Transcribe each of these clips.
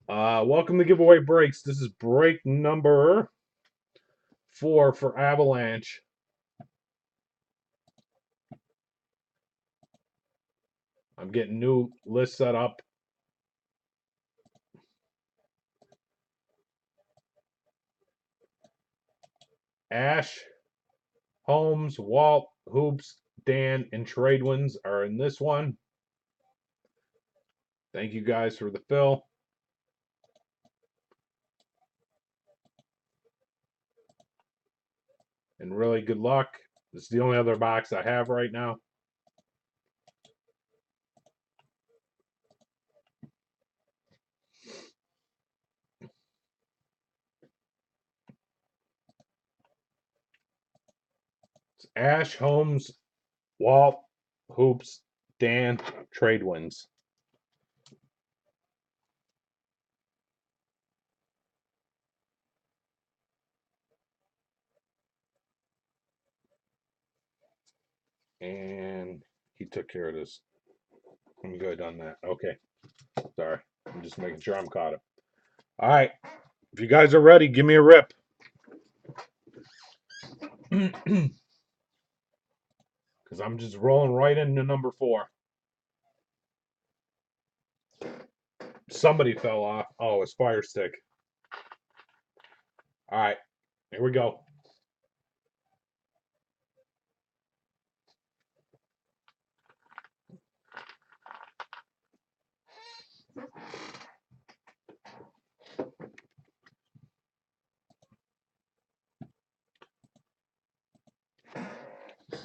Welcome to Giveaway Breaks. This is break number 4 for Avalanche. I'm getting new list set up. Ash, Holmes, Walt, Hoops, Dan, and Tradewinds are in this one. Thank you guys for the fill. And really good luck. This is the only other box I have right now. It's Ash, Holmes, Walt, Hoops, Dan, Tradewinds. And he took care of this. Let me go ahead on that. Okay. Sorry. I'm just making sure I'm caught up. All right. If you guys are ready, give me a rip. Because I'm just rolling right into number 4. Somebody fell off. Oh, it's Fire Stick. All right. Here we go.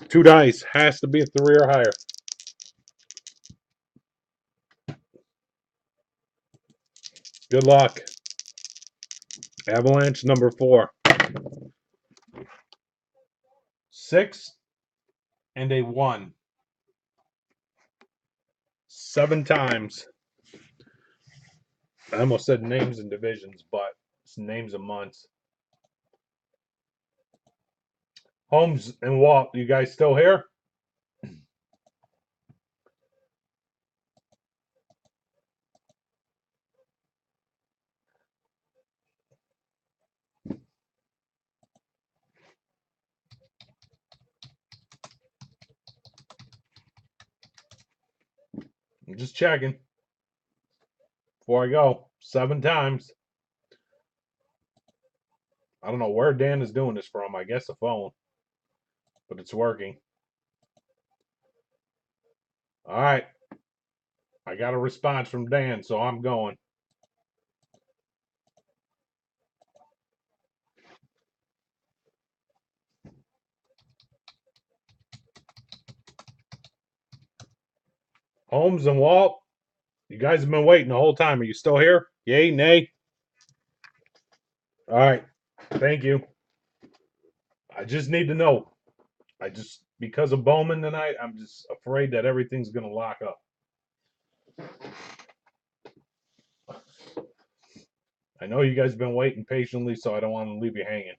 Two dice. Has to be a 3 or higher. Good luck. Avalanche number 4. 6 and a 1. 7 times. I almost said names and divisions, but it's names of months. Holmes and Walt, you guys still here? I'm just checking before I go. 7 times. I don't know where Dan is doing this from. I guess a phone, but it's working. All right. I got a response from Dan, so I'm going. Holmes and Walt, you guys have been waiting the whole time. Are you still here? Yay, nay? All right. Thank you. I just need to know. Because of Bowman tonight, I'm just afraid that everything's going to lock up. I know you guys have been waiting patiently, so I don't want to leave you hanging.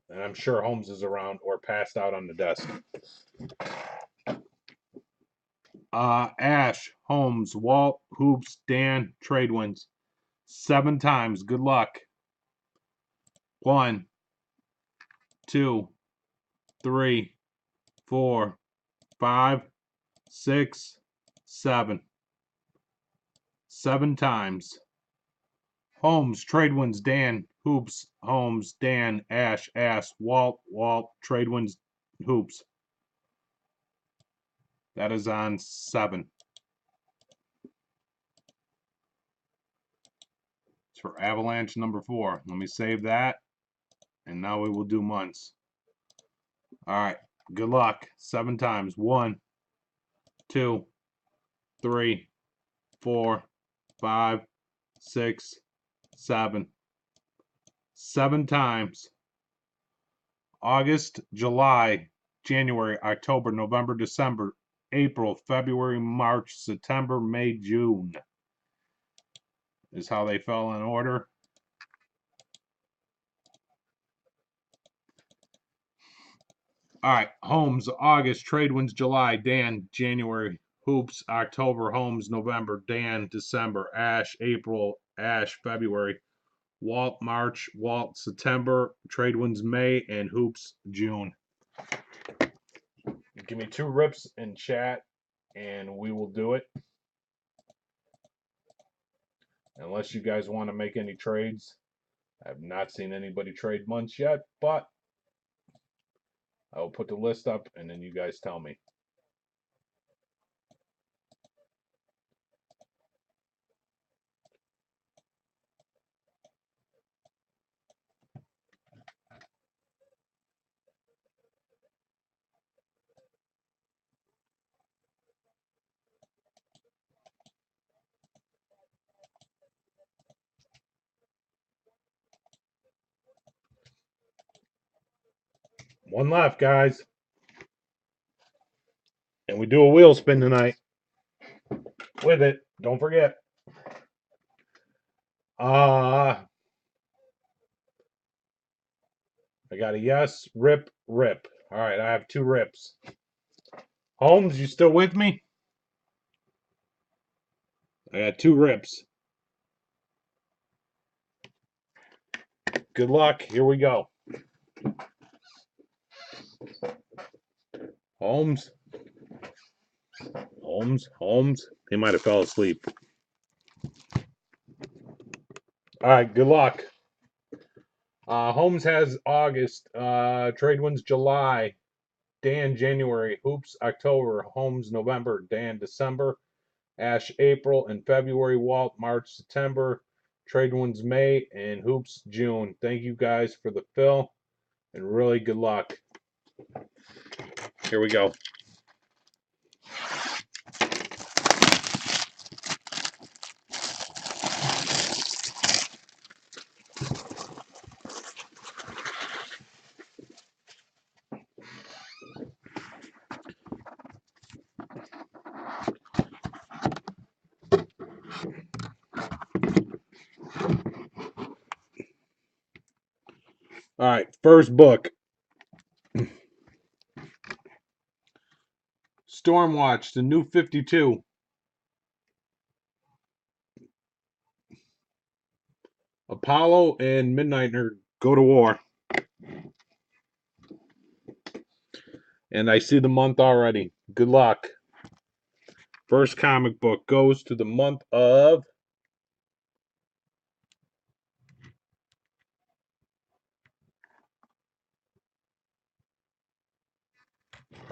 And I'm sure Holmes is around or passed out on the desk. Ash, Holmes, Walt, Hoops, Dan, Tradewinds. 7 times. Good luck. 1, 2, 3, 4, 5, 6, 7. 7 times. Holmes, Tradewinds, Dan, Hoops, Holmes, Dan, Ash, Walt, Tradewinds, Hoops. That is on 7. It's for Avalanche number 4. Let me save that. And now we will do months. All right. Good luck. 7 times. 1, 2, 3, 4, 5, 6, 7. 7 times. August, July, January, October, November, December, April, February, March, September, May, June is how they fell in order. All right, Holmes, August, trade wins July, Dan, January, Hoops, October, Holmes, November, Dan, December, Ash, April, Ash, February, Walt, March, Walt, September, trade wins May, and Hoops, June. Give me 2 rips in chat, and we will do it. Unless you guys want to make any trades. I've not seen anybody trade months yet, but I will put the list up, and then you guys tell me. One left, guys. And we do a wheel spin tonight. With it. Don't forget. I got a yes, rip, rip. All right, I have 2 rips. Holmes, you still with me? I got 2 rips. Good luck. Here we go. Holmes. Holmes. He might have fell asleep. All right, good luck. Holmes has August. Trade wins July. Dan, January. Hoops, October. Holmes, November. Dan, December. Ash, April and February. Walt, March, September. Trade wins May, and Hoops, June. Thank you guys for the fill, and really good luck. Here we go. All right, first book. Stormwatch, the new 52. Apollo and Midnighter go to war. And I see the month already. Good luck. First comic book goes to the month of...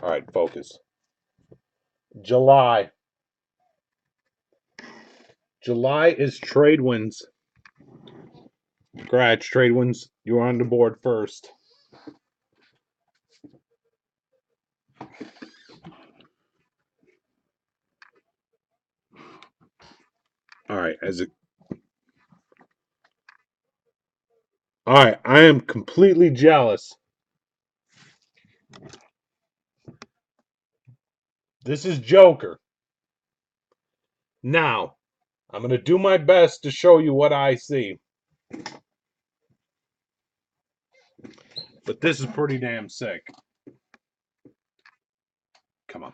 All right, focus. July. July is trade wins. Congrats, trade wins. You're on the board first. All right, all right, I am completely jealous. This is Joker. Now, I'm going to do my best to show you what I see. But this is pretty damn sick. Come on.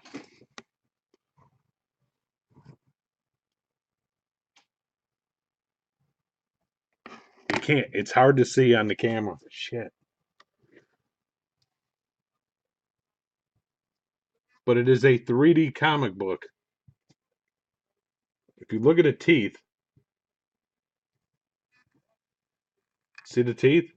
You can't. It's hard to see on the camera. Shit. But it is a 3D comic book. If you look at the teeth, see the teeth?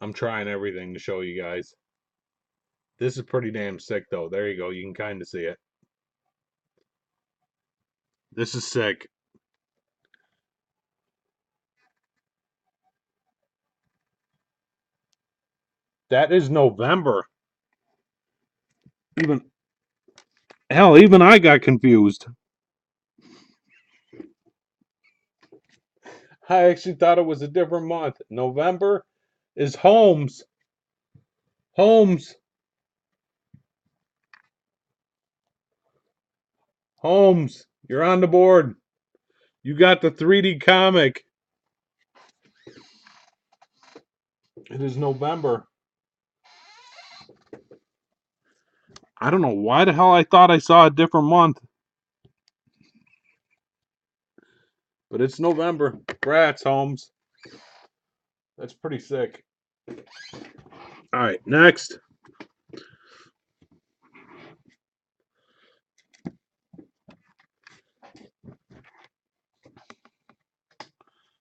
I'm trying everything to show you guys. This is pretty damn sick, though. There you go. You can kind of see it. This is sick. That is November. Even I got confused. I actually thought it was a different month. November is Holmes. Holmes. Holmes. You're on the board. You got the 3D comic. It is November. I don't know why the hell I thought I saw a different month. But it's November. Congrats, Holmes. That's pretty sick. All right, next.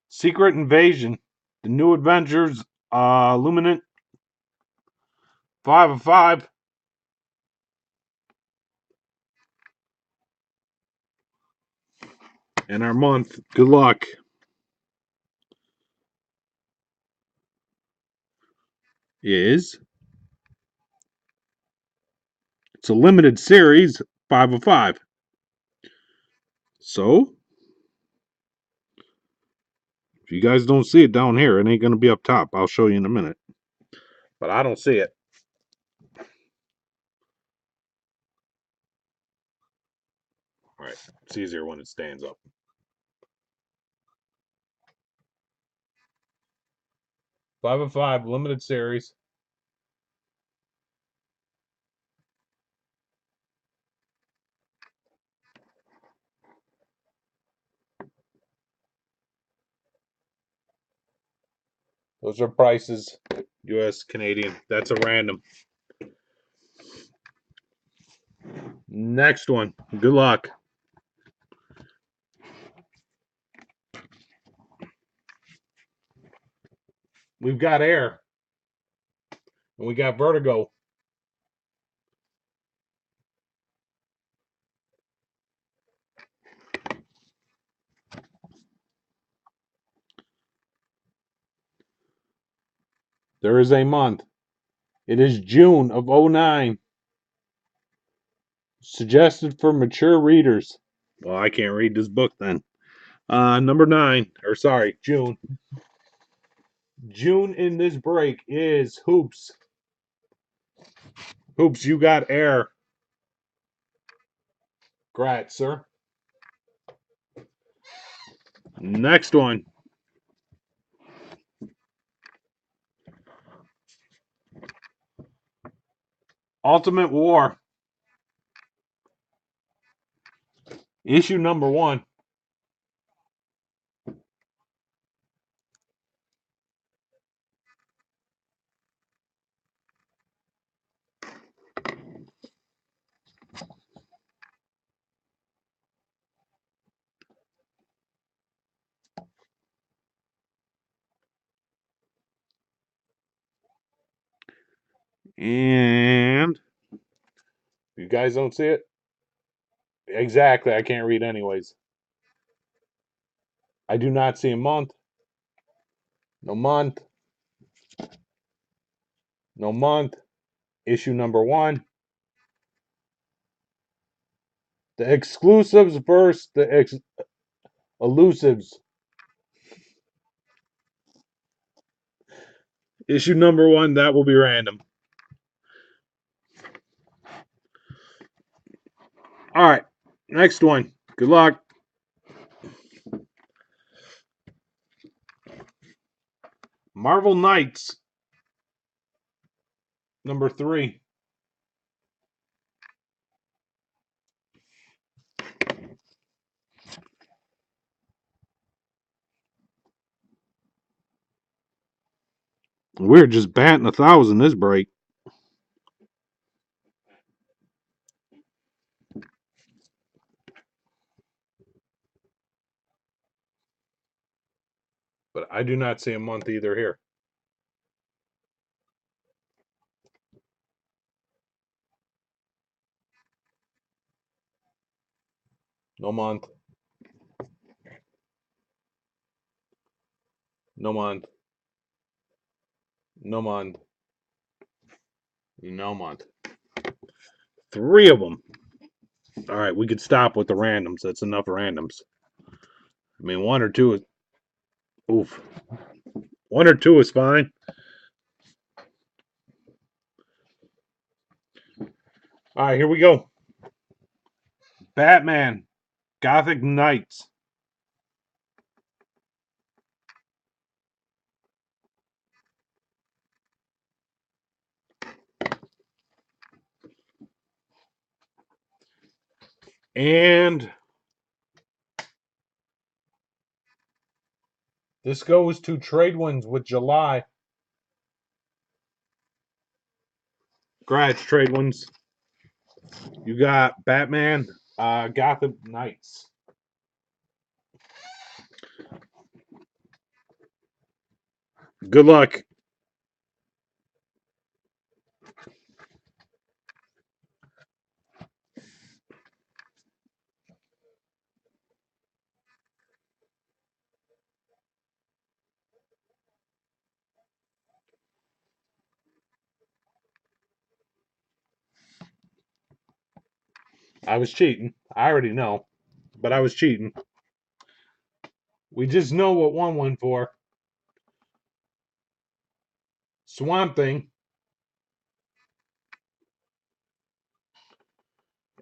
Secret Invasion. The New Adventures. Luminant. 5 of 5. And our month. Good luck. Is. It's a limited series. 5 of 5. So, if you guys don't see it down here, it ain't going to be up top. I'll show you in a minute. But I don't see it. All right. It's easier when it stands up. 5 of 5. Limited series. Those are prices. US, Canadian. That's a random. Next one. Good luck. We've got air. And we got vertigo. There is a month. It is June of 09. Suggested for mature readers. Well, I can't read this book then. Number 9. Or sorry, June. June in this break is Hoops. Hoops, you got air. Grat, sir. Next one. Ultimate War. Issue number 1. And you guys don't see it? Exactly. I can't read anyways. I do not see a month. No month. No month. Issue number 1. The exclusives versus the elusives. Issue number 1, that will be random. All right. Next one. Good luck. Marvel Knights. Number 3. We're just batting 1,000 this break. But I do not see a month either here. No month. No month. No month. No month. 3 of them. All right, we could stop with the randoms. That's enough randoms. I mean, 1 or 2 is... Oof. 1 or 2 is fine. All right, here we go. Batman. Gothic Knights. And this goes to Trade Winds with July. Congrats, Trade Winds. You got Batman, Gotham Knights. Good luck. I was cheating. I already know, but I was cheating. We just know what one went for. Swamp Thing.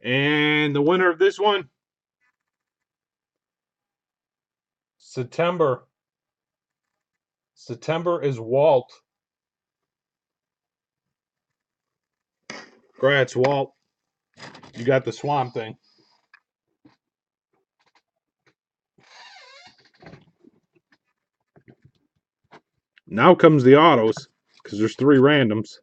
And the winner of this one, September. September is Walt. Congrats, Walt. You got the Swamp Thing. Now comes the autos, because there's 3 randoms.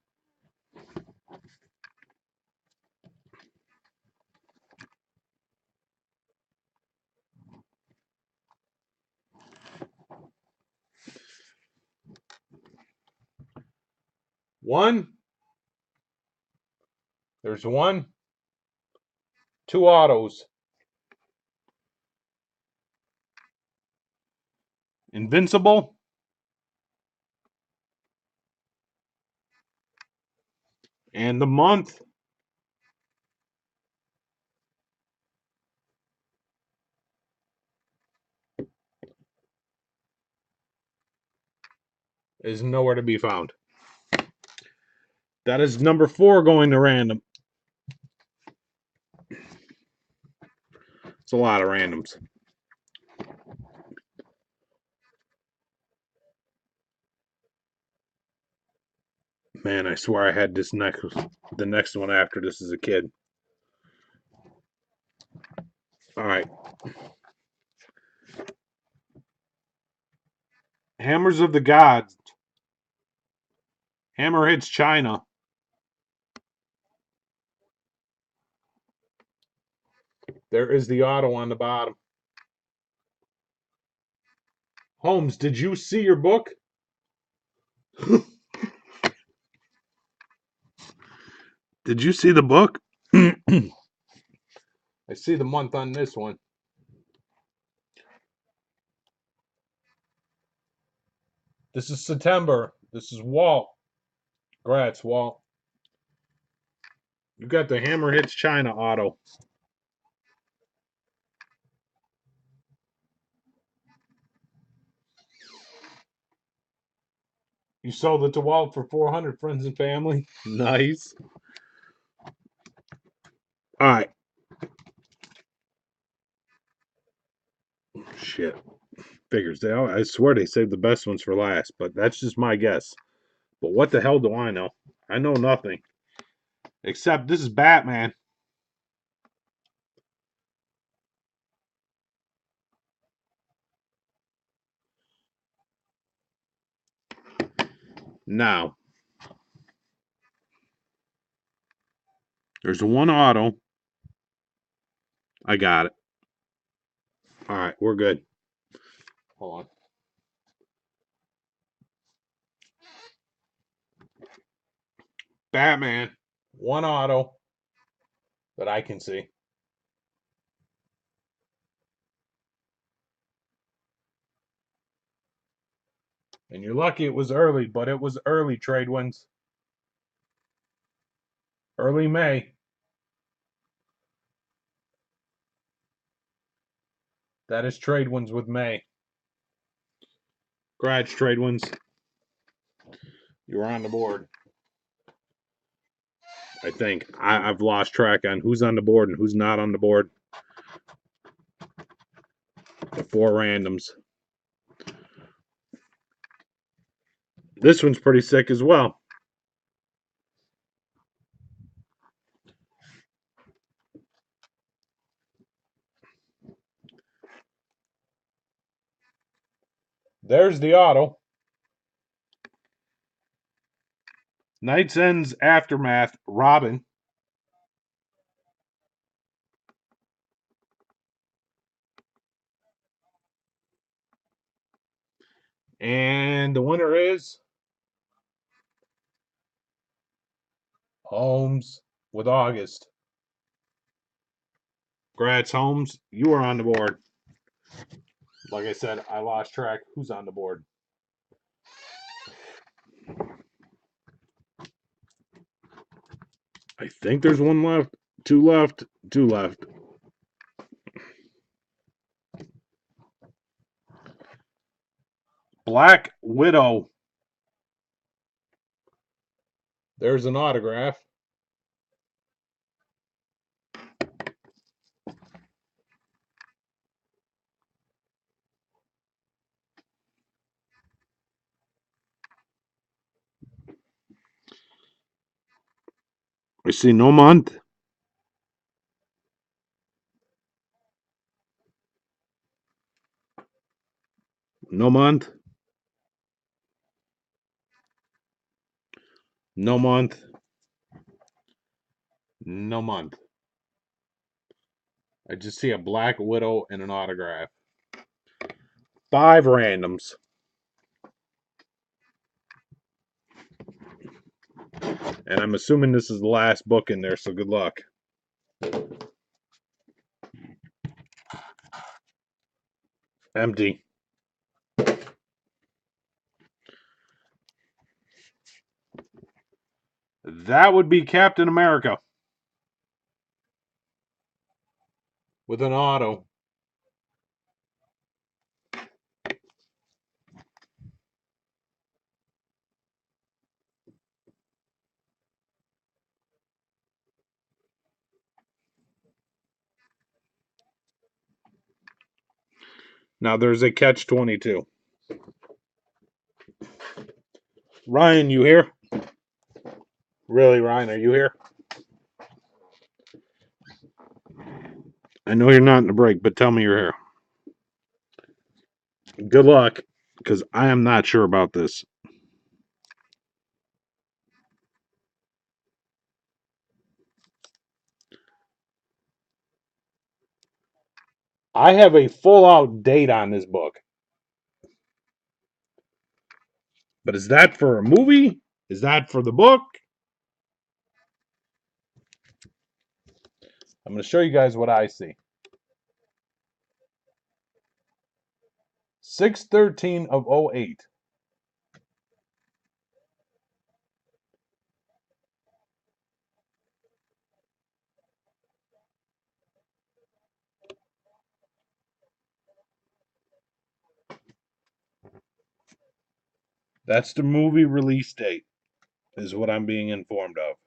One. There's 1. 2 autos. Invincible. And the month is nowhere to be found. That is number 4 going to random. It's a lot of randoms. Man, I swear I had the next one after this as a kid. All right. Hammers of the Gods. Hammer hits China. There is the auto on the bottom. Holmes, did you see your book? Did you see the book? I see the month on this one. This is September. This is Walt. Congrats, Walt. You got the Hammer hits China auto. You sold it to Walt for 400, friends and family. Nice. All right. Shit. Figures. I swear they saved the best ones for last, but that's just my guess. But what the hell do I know? I know nothing. Except this is Batman. Now, there's 1 auto. I got it. All right, we're good. Hold on. Batman. 1 auto that I can see. And you're lucky it was early, but it was early Trade Winds. Early May. That is Trade Winds with May. Congrats, Trade Winds. You were on the board. I think. I've lost track on who's on the board and who's not on the board. 4 randoms. This one's pretty sick as well. There's the auto. Knight's End's Aftermath, Robin. And the winner is Holmes with August. Congrats, Holmes. You are on the board. Like I said, I lost track. Who's on the board? I think there's one left, two left, two left. Black Widow. There's an autograph. I see no month. No month. No month. No month. I just see a Black Widow and an autograph. 5 randoms. And I'm assuming this is the last book in there, so good luck. Empty. That would be Captain America. With an auto. Now there's a catch-22. Ryan, you here? Really, Ryan, are you here? I know you're not in the break, but tell me you're here. Good luck, because I am not sure about this. I have a full-out date on this book. But is that for a movie? Is that for the book? I'm going to show you guys what I see. 6/13 of 08. That's the movie release date, is what I'm being informed of.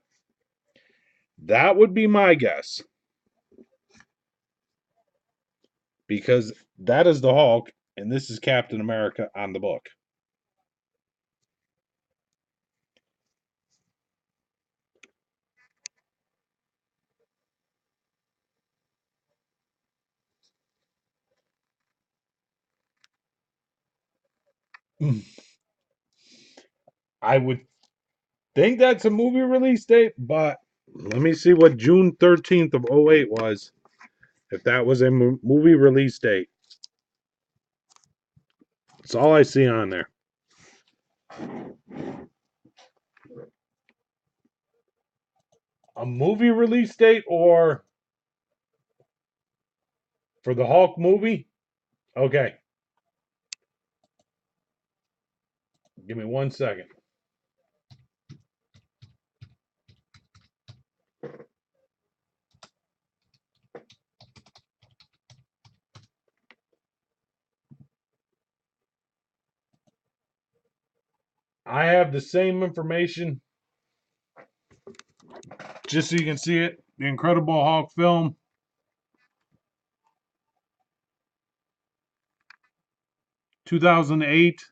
That would be my guess. Because that is the Hulk, and this is Captain America on the book. I would think that's a movie release date, but let me see what June 13th of 08 was. If that was a movie release date. That's all I see on there. A movie release date or for the Hulk movie? Okay. Give me 1 second. I have the same information just so you can see it. The Incredible Hulk film. 2008.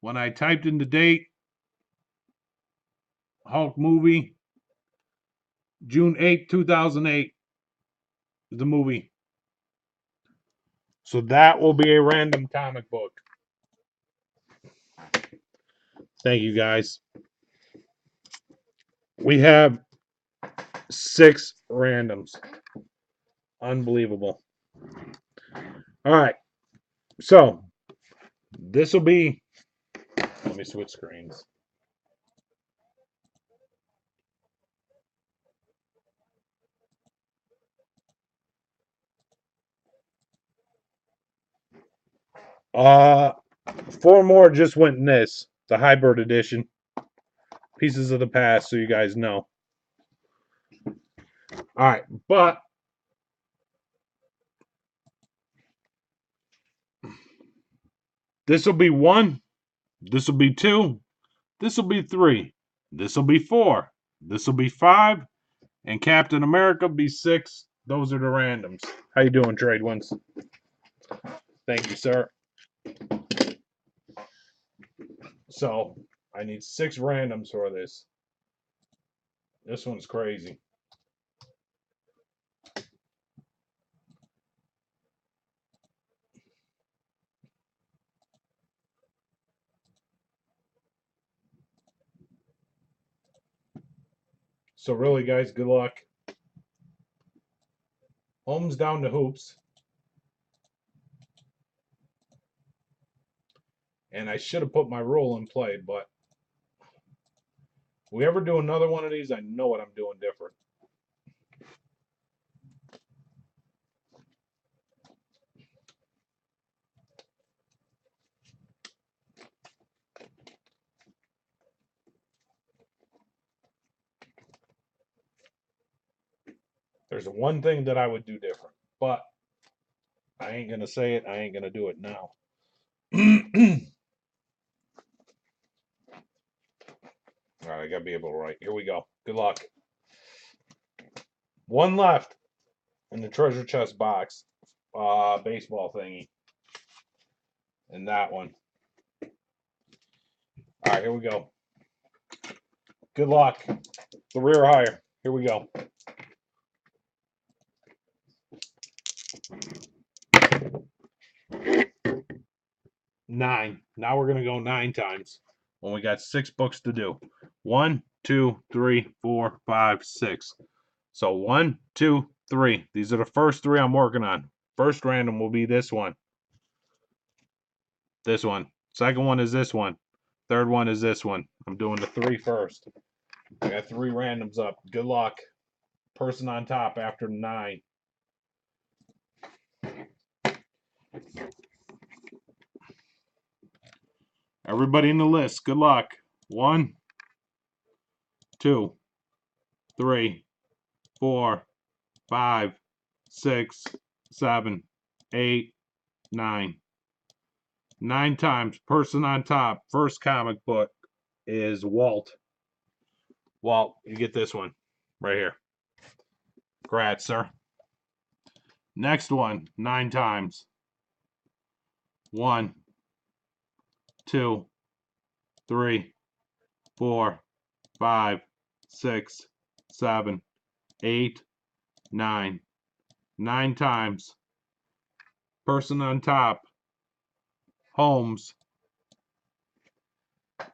When I typed in the date, Hulk movie, June 8th, 2008 is the movie. So that will be a random comic book. Thank you, guys. We have 6 randoms. Unbelievable. All right. So this will be. Let me switch screens. Uh, 4 more just went in this, the hybrid edition. Pieces of the Past, so you guys know. All right, but this will be 1, this will be 2, this will be 3, this will be 4, this will be 5, and Captain America will be 6. Those are the randoms. How you doing, Trade Ones? Thank you, sir. So I need 6 randoms for this. This one's crazy. So really, guys, good luck. Holmes down to hoops. And I should have put my rule in play, but if we ever do another one of these, I know what I'm doing different. There's one thing that I would do different, but I ain't going to say it. I ain't going to do it now. All right, I got to be able to write. Here we go. Good luck. 1 left in the treasure chest box. Baseball thingy. And that one. All right, here we go. Good luck. The rear higher. Here we go. 9. Now we're going to go 9 times when we got 6 books to do. 1, 2, 3, 4, 5, 6. So 1, 2, 3. These are the first 3 I'm working on. First random will be this one. This one. Second one is this one. Third one is this one. I'm doing the 3 first. I got 3 randoms up. Good luck. Person on top after 9. Everybody in the list, good luck. 1, 2, 3, 4, 5, 6, 7, 8, 9. 9 times. Person on top. First comic book is Walt. Walt, you get this one right here. Congrats, sir. Next one, 9 times. 1, 2, 3, 4, 5, 6, 7, 8, 9. 9 times. Person on top. Holmes.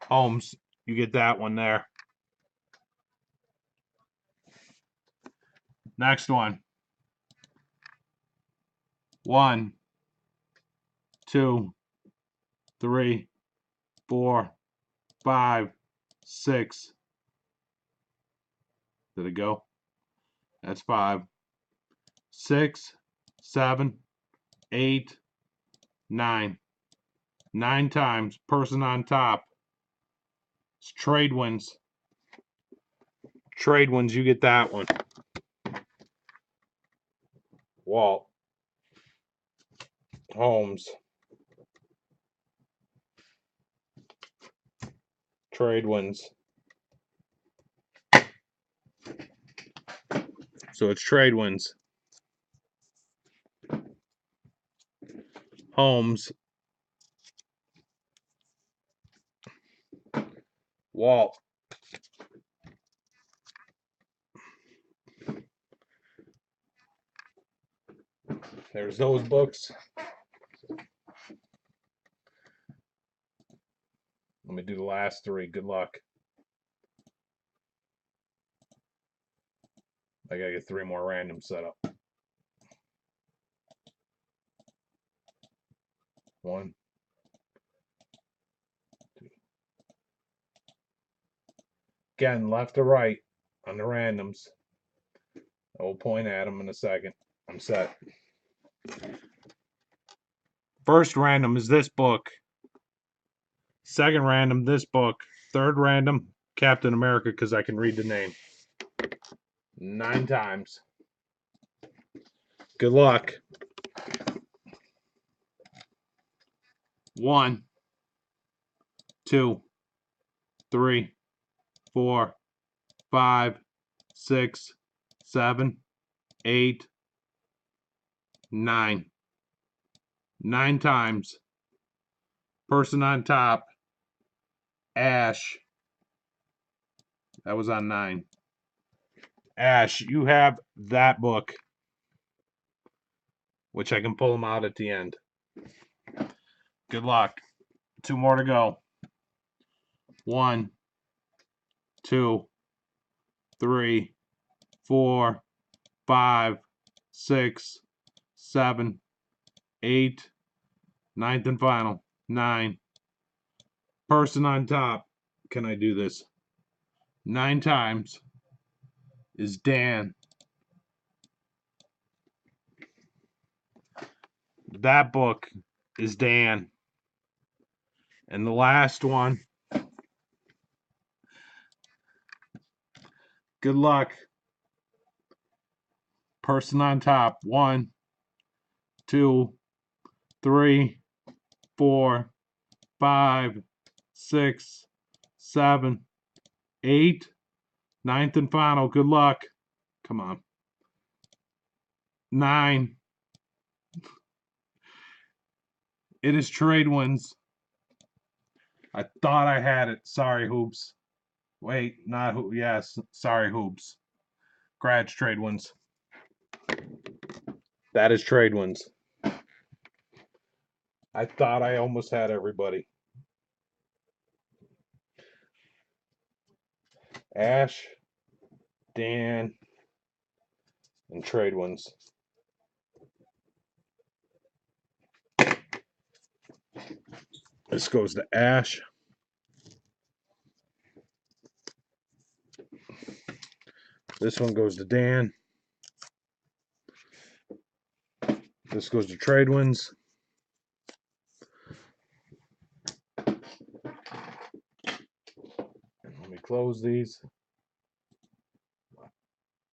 Holmes, you get that one there. Next one. 1, 2, 3, 4, 5, 6. Did it go? That's 5. 6, 7, 8, 9. 9 times. Person on top. It's Trade Winds. Trade Winds, you get that one. Walt. Holmes. Trade Winds. So it's Trade Winds. Holmes. Walt. There's those books. Let me do the last three. Good luck. I gotta get 3 more random set up. 1, 2. Again, left to right on the randoms. I will point at them in a second. I'm set. First random is this book. Second random, this book. Third random, Captain America, because I can read the name. 9 times. Good luck. 1, 2, 3, 4, 5, 6, 7, 8, 9. 9 times. Person on top, Ash. That was on 9. Ash, you have that book, which I can pull them out at the end. Good luck. 2 more to go. 1, 2, 3, 4, 5, 6, 7, 8, 9th and final. 9. Person on top. Can I do this? 9 times is Dan. That book is Dan. And the last one. Good luck. Person on top. 1, 2, 3, 4, 5, 6, 7, 8. 9th and final. Good luck. Come on. 9. It is trade wins. I thought I had it. Sorry, Hoops. Wait, not Hoops. Yes, sorry, Hoops. Grats trade wins. That is trade wins. I thought I almost had everybody. Ash, Dan, and trade wins. This goes to Ash. This one goes to Dan. This goes to trade wins. Let me close these.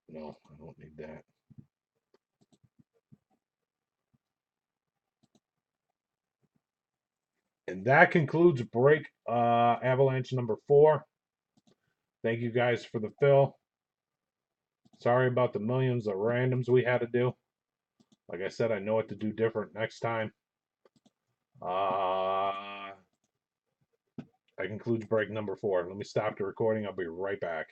No, I don't need that. And that concludes break Avalanche number 4. Thank you guys for the fill. Sorry about the millions of randoms we had to do. Like I said, I know what to do different next time. That concludes break number 4. Let me stop the recording. I'll be right back.